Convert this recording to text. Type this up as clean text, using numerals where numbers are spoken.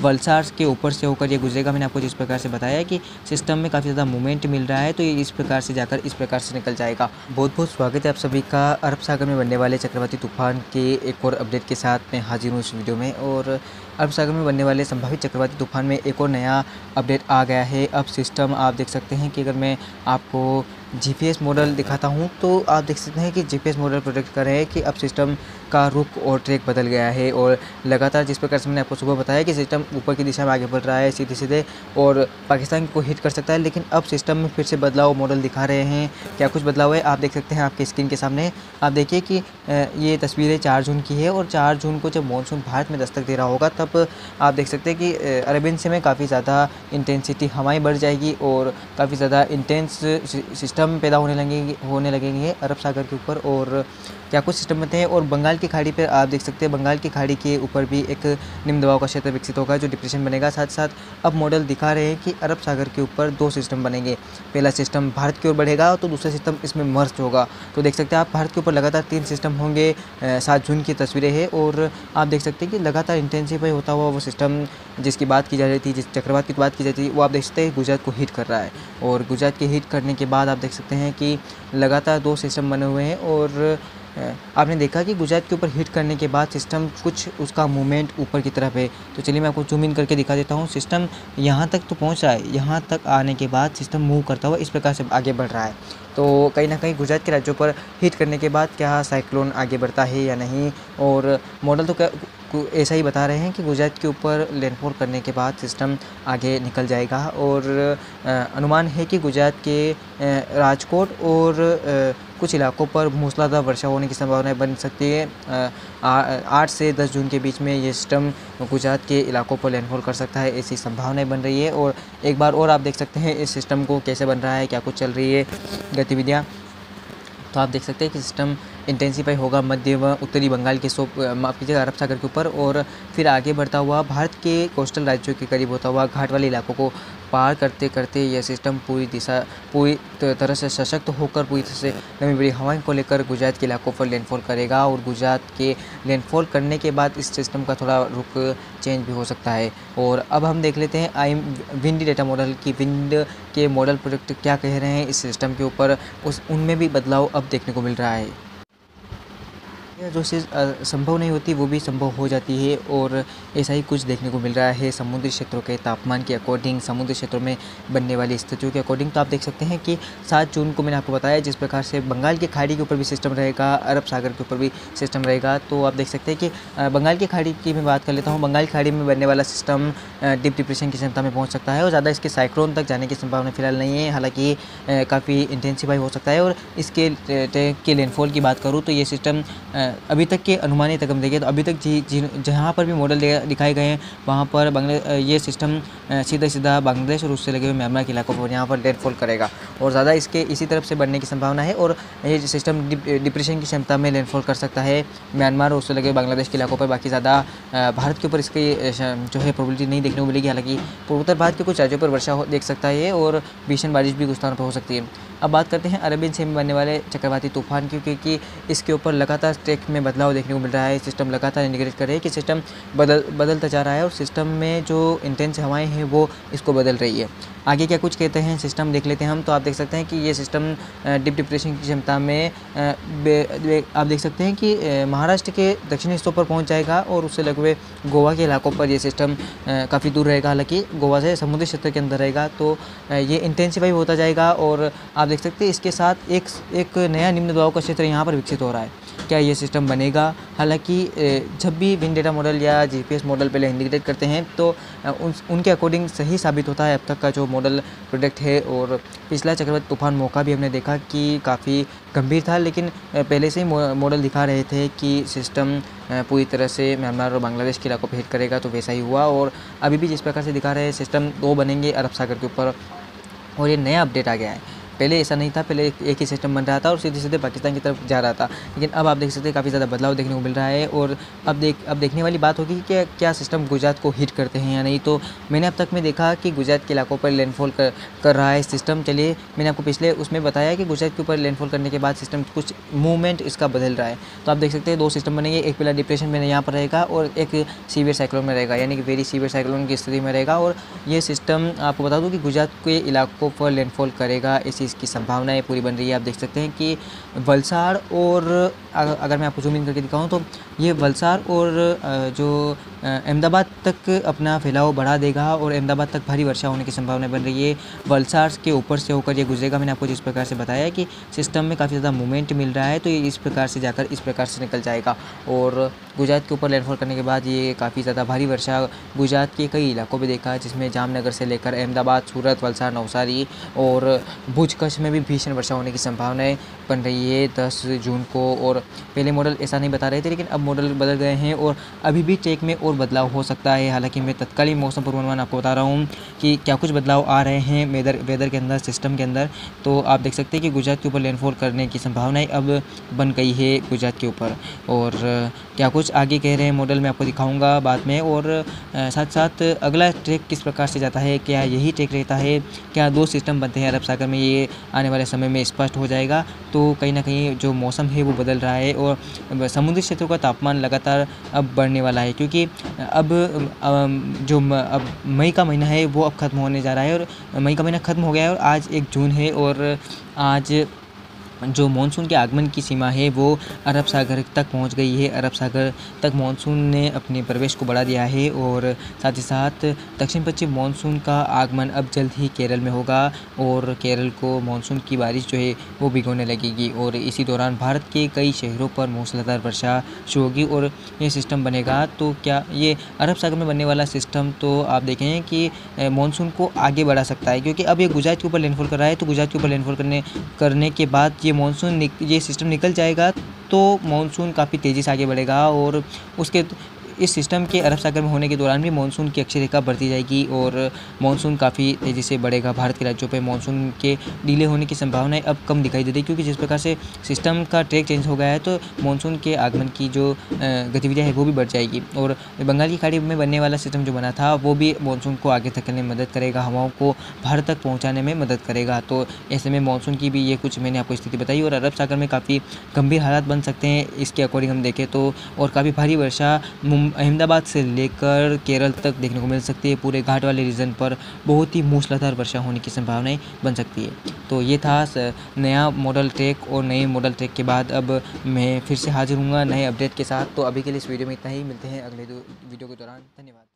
वलसाड के ऊपर से होकर ये गुजरेगा। मैंने आपको जिस प्रकार से बताया कि सिस्टम में काफ़ी ज़्यादा मूवमेंट मिल रहा है, तो ये इस प्रकार से जाकर इस प्रकार से निकल जाएगा। बहुत बहुत स्वागत है आप सभी का अरब सागर में बनने वाले चक्रवाती तूफान के एक और अपडेट के साथ मैं हाजिर हूँ इस वीडियो में। और अरब सागर में बनने वाले संभावित चक्रवाती तूफान में एक और नया अपडेट आ गया है। अब सिस्टम आप देख सकते हैं कि अगर मैं आपको जीपीएस मॉडल दिखाता हूं तो आप देख सकते हैं कि जीपीएस मॉडल प्रोजेक्ट कर रहे हैं कि अब सिस्टम का रुख और ट्रैक बदल गया है। और लगातार जिस प्रकार से मैंने आपको सुबह बताया कि सिस्टम ऊपर की दिशा में आगे बढ़ रहा है सीधे सीधे और पाकिस्तान को हिट कर सकता है, लेकिन अब सिस्टम में फिर से बदलाव मॉडल दिखा रहे हैं। क्या कुछ बदलाव है आप देख सकते हैं आपके स्क्रीन के सामने। आप देखिए कि ये तस्वीरें 4 जून की है और 4 जून को जब मानसून भारत में दस्तक दे रहा होगा तब आप देख सकते हैं कि अरेबियन सी में काफ़ी ज़्यादा इंटेंसिटी हवाएं बढ़ जाएगी और काफ़ी ज़्यादा इंटेंस सिस्टम पैदा होने लगेंगे अरब सागर के ऊपर। और क्या कुछ सिस्टम बनते हैं और बंगाल की खाड़ी पर आप देख सकते हैं बंगाल की खाड़ी के ऊपर भी एक निम्न दबाव का क्षेत्र विकसित होगा जो डिप्रेशन बनेगा। साथ साथ अब मॉडल दिखा रहे हैं कि अरब सागर के ऊपर 2 सिस्टम बनेंगे। पहला सिस्टम भारत की ओर बढ़ेगा तो दूसरा सिस्टम इसमें मर्ज होगा। तो देख सकते हैं आप भारत के ऊपर लगातार 3 सिस्टम होंगे। 7 जून की तस्वीरें हैं और आप देख सकते हैं कि लगातार इंटेंसिफाई होता हुआ वो सिस्टम जिसकी बात की जा रही थी, जिस चक्रवात की बात की जाती थी, वो आप देख सकते हैं गुजरात को हिट कर रहा है। और गुजरात के हिट करने के बाद आप देख सकते हैं कि लगातार 2 सिस्टम बने हुए हैं और आपने देखा कि गुजरात के ऊपर हिट करने के बाद सिस्टम कुछ उसका मूवमेंट ऊपर की तरफ है। तो चलिए मैं आपको जूम इन करके दिखा देता हूँ। सिस्टम यहाँ तक तो पहुँच रहा है, यहाँ तक आने के बाद सिस्टम मूव करता हुआ इस प्रकार से आगे बढ़ रहा है। तो कहीं ना कहीं गुजरात के राज्यों पर हिट करने के बाद क्या साइक्लोन आगे बढ़ता है या नहीं, और मॉडल तो ऐसा ही बता रहे हैं कि गुजरात के ऊपर लैंडफॉल करने के बाद सिस्टम आगे निकल जाएगा। और अनुमान है कि गुजरात के राजकोट और कुछ इलाकों पर मूसलाधार वर्षा होने की संभावनाएं बन सकती है। 8 से 10 जून के बीच में ये सिस्टम गुजरात के इलाकों पर लैंडफॉल कर सकता है, ऐसी संभावनाएं बन रही है। और एक बार और आप देख सकते हैं इस सिस्टम को कैसे बन रहा है, क्या कुछ चल रही है गतिविधियाँ। तो आप देख सकते हैं कि सिस्टम इंटेंसिफाई होगा मध्य व उत्तरी बंगाल के माफ कीजिएगा अरब सागर के ऊपर, और फिर आगे बढ़ता हुआ भारत के कोस्टल राज्यों के करीब होता हुआ घाट वाले इलाकों को पार करते करते यह सिस्टम पूरी तरह से सशक्त होकर पूरी तरह से नमी भरी हवाएं को लेकर गुजरात के इलाकों पर लैंडफॉल करेगा। और गुजरात के लैंडफॉल करने के बाद इस सिस्टम का थोड़ा रुख चेंज भी हो सकता है। और अब हम देख लेते हैं विंड डेटा मॉडल की विंड के मॉडल प्रोजेक्ट क्या कह रहे हैं इस सिस्टम के ऊपर। उनमें भी बदलाव अब देखने को मिल रहा है। जो चीज़ संभव नहीं होती वो भी संभव हो जाती है और ऐसा ही कुछ देखने को मिल रहा है समुद्री क्षेत्रों के तापमान के अकॉर्डिंग, समुद्री क्षेत्रों में बनने वाली स्थितियों के अकॉर्डिंग। तो आप देख सकते हैं कि 7 जून को मैंने आपको बताया जिस प्रकार से बंगाल की खाड़ी के ऊपर भी सिस्टम रहेगा, अरब सागर के ऊपर भी सिस्टम रहेगा। तो आप देख सकते हैं कि बंगाल की खाड़ी की मैं बात कर लेता हूँ। बंगाल की खाड़ी में बनने वाला सिस्टम डीप डिप्रेशन की क्षमता में पहुँच सकता है और ज़्यादा इसके साइक्लोन तक जाने की संभावना फिलहाल नहीं है, हालाँकि काफ़ी इंटेंसिफाई हो सकता है। और इसके के लैंडफॉल की बात करूँ तो ये सिस्टम अभी तक के अनुमानित रकम देखिए तो अभी तक जहाँ पर भी मॉडल दिखाए गए हैं वहाँ पर ये सिस्टम सीधा बांग्लादेश और उससे लगे हुए म्यांमार के इलाकों पर यहाँ पर लैंडफॉल करेगा और ज़्यादा इसके इसी तरफ से बढ़ने की संभावना है। और ये सिस्टम डिप्रेशन की क्षमता में लैंडफॉल कर सकता है म्यांमार और उससे लगे बांग्लादेश के इलाकों पर। बाकी ज़्यादा भारत के ऊपर इसकी जो है प्रोबेबिलिटी नहीं देखने को मिलेगी, हालांकि पूर्वोत्तर भारत के कुछ राज्यों पर वर्षा देख सकता है और भीषण बारिश भी कुछ स्थानों पर हो सकती है। अब बात करते हैं अरेबियन सी में बनने वाले चक्रवाती तूफान की, क्योंकि इसके ऊपर लगातार ट्रैक में बदलाव देखने को मिल रहा है। सिस्टम लगातार इंडिकेट कर रहे हैं कि सिस्टम बदलता जा रहा है और सिस्टम में जो इंटेंस हवाएं हैं वो इसको बदल रही है। आगे क्या कुछ कहते हैं सिस्टम देख लेते हैं हम। तो आप देख सकते हैं कि ये सिस्टम डीप डिप्रेशन की क्षमता में आप देख सकते हैं कि महाराष्ट्र के दक्षिणी हिस्सों पर पहुंच जाएगा और उससे लगे हुए गोवा के इलाकों पर ये सिस्टम काफ़ी दूर रहेगा, हालांकि गोवा से समुद्री क्षेत्र के अंदर रहेगा। तो ये इंटेंसिफाई होता जाएगा और आप देख सकते हैं इसके साथ एक नया निम्न दबाव का क्षेत्र यहाँ पर विकसित हो रहा है। क्या ये सिस्टम बनेगा? हालांकि जब भी विंड डेटा मॉडल या जीपीएस मॉडल पहले इंडिकेट करते हैं तो उनके अकॉर्डिंग सही साबित होता है अब तक का जो मॉडल प्रोडक्ट है। और पिछला चक्रवाती तूफान मौका भी हमने देखा कि काफ़ी गंभीर था, लेकिन पहले से ही मॉडल दिखा रहे थे कि सिस्टम पूरी तरह से म्यांमार और बांग्लादेश के इलाकों पर हिट करेगा, तो वैसा ही हुआ। और अभी भी जिस प्रकार से दिखा रहे हैं सिस्टम 2 बनेंगे अरब सागर के ऊपर और ये नया अपडेट आ गया है। पहले ऐसा नहीं था, पहले एक ही सिस्टम बन रहा था और सीधे सीधे पाकिस्तान की तरफ जा रहा था। लेकिन अब आप देख सकते हैं काफ़ी ज़्यादा बदलाव देखने को मिल रहा है। और अब देखने वाली बात होगी कि क्या सिस्टम गुजरात को हिट करते हैं या नहीं। तो मैंने अब तक में देखा कि गुजरात के इलाकों पर लैंडफॉल कर रहा है सिस्टम। चलिए, मैंने आपको पिछले उसमें बताया कि गुजरात के ऊपर लैंडफॉल करने के बाद सिस्टम कुछ मूवमेंट इसका बदल रहा है। तो आप देख सकते हैं 2 सिस्टम बनेंगे, एक पहला डिप्रेशन में यहाँ पर रहेगा और एक सीवियर साइक्लोन में रहेगा, यानी कि वेरी सीवियर साइक्लोन की स्थिति में रहेगा। और ये सिस्टम आपको बता दूं कि गुजरात के इलाकों पर लैंडफॉल करेगा, इस चीज़ की संभावनाएं पूरी बन रही है। आप देख सकते हैं कि वलसाड़ और अगर मैं आपको जूम इन करके दिखाऊं तो ये वलसाड़ और जो अहमदाबाद तक अपना फैलाव बढ़ा देगा और अहमदाबाद तक भारी वर्षा होने की संभावना बन रही है। वलसाड़ के ऊपर से होकर ये गुजरेगा। मैंने आपको जिस प्रकार से बताया कि सिस्टम में काफ़ी ज़्यादा मूवमेंट मिल रहा है, तो ये इस प्रकार से जाकर इस प्रकार से निकल जाएगा। और गुजरात के ऊपर लैंडफॉल करने के बाद ये काफ़ी ज़्यादा भारी वर्षा गुजरात के कई इलाकों में देखा है, जिसमें जामनगर से लेकर अहमदाबाद, सूरत, वलसाड़, नवसारी और भुज कच्छ में भी भीषण वर्षा होने की संभावनाएं बन रही है 10 जून को। और पहले मॉडल ऐसा नहीं बता रहे थे, लेकिन अब मॉडल बदल गए हैं और अभी भी ट्रेक में और बदलाव हो सकता है। हालांकि मैं तत्कालीन मौसम पूर्वानुमान आपको बता रहा हूँ कि क्या कुछ बदलाव आ रहे हैं वेदर के अंदर, सिस्टम के अंदर। तो आप देख सकते हैं कि गुजरात के ऊपर लैंडफॉल करने की संभावनाएं अब बन गई है गुजरात के ऊपर। और क्या कुछ आगे कह रहे हैं मॉडल में आपको दिखाऊंगा बाद में। और साथ साथ अगला ट्रैक किस प्रकार से जाता है, क्या यही ट्रैक रहता है, क्या 2 सिस्टम बनते हैं अरब सागर में, ये आने वाले समय में स्पष्ट हो जाएगा। तो कहीं ना कहीं जो मौसम है वो बदल रहा है और समुद्री क्षेत्रों का तापमान लगातार अब बढ़ने वाला है, क्योंकि अब अब मई का महीना है वो अब ख़त्म होने जा रहा है और मई का महीना ख़त्म हो गया है और आज 1 जून है। और आज जो मानसून के आगमन की सीमा है वो अरब सागर तक पहुंच गई है। अरब सागर तक मानसून ने अपने प्रवेश को बढ़ा दिया है और साथ ही साथ दक्षिण पश्चिम मानसून का आगमन अब जल्द ही केरल में होगा और केरल को मानसून की बारिश जो है वो भिगोने लगेगी। और इसी दौरान भारत के कई शहरों पर मूसलाधार वर्षा शुरू होगी और ये सिस्टम बनेगा। तो क्या ये अरब सागर में बनने वाला सिस्टम, तो आप देखें कि मानसून को आगे बढ़ा सकता है, क्योंकि अब ये गुजरात के ऊपर लैंडफॉल कर रहा है। तो गुजरात के ऊपर लैंडफॉल करने के बाद ये सिस्टम निकल जाएगा तो मानसून काफ़ी तेज़ी से आगे बढ़ेगा और उसके इस सिस्टम के अरब सागर में होने के दौरान भी मानसून की अक्षय रेखा बढ़ती जाएगी और मानसून काफ़ी तेज़ी से बढ़ेगा। भारत के राज्यों पर मानसून के डिले होने की संभावनाएं अब कम दिखाई दे रही, क्योंकि जिस प्रकार से सिस्टम का ट्रैक चेंज हो गया है तो मानसून के आगमन की जो गतिविधियाँ है वो भी बढ़ जाएगी। और बंगाल की खाड़ी में बनने वाला सिस्टम जो बना था वो भी मानसून को आगे धकेलने में मदद करेगा, हवाओं को भारत तक पहुँचाने में मदद करेगा। तो ऐसे में मानसून की भी ये कुछ मैंने आपको स्थिति बताई और अरब सागर में काफ़ी गंभीर हालात बन सकते हैं इसके अकॉर्डिंग हम देखें तो। और काफ़ी भारी वर्षा अहमदाबाद से लेकर केरल तक देखने को मिल सकती है। पूरे घाट वाले रीजन पर बहुत ही मूसलाधार वर्षा होने की संभावनाएं बन सकती है। तो ये था नया मॉडल ट्रैक और नए मॉडल ट्रैक के बाद अब मैं फिर से हाजिर हूँगा नए अपडेट के साथ। तो अभी के लिए इस वीडियो में इतना ही, मिलते हैं अगले वीडियो के दौरान। धन्यवाद।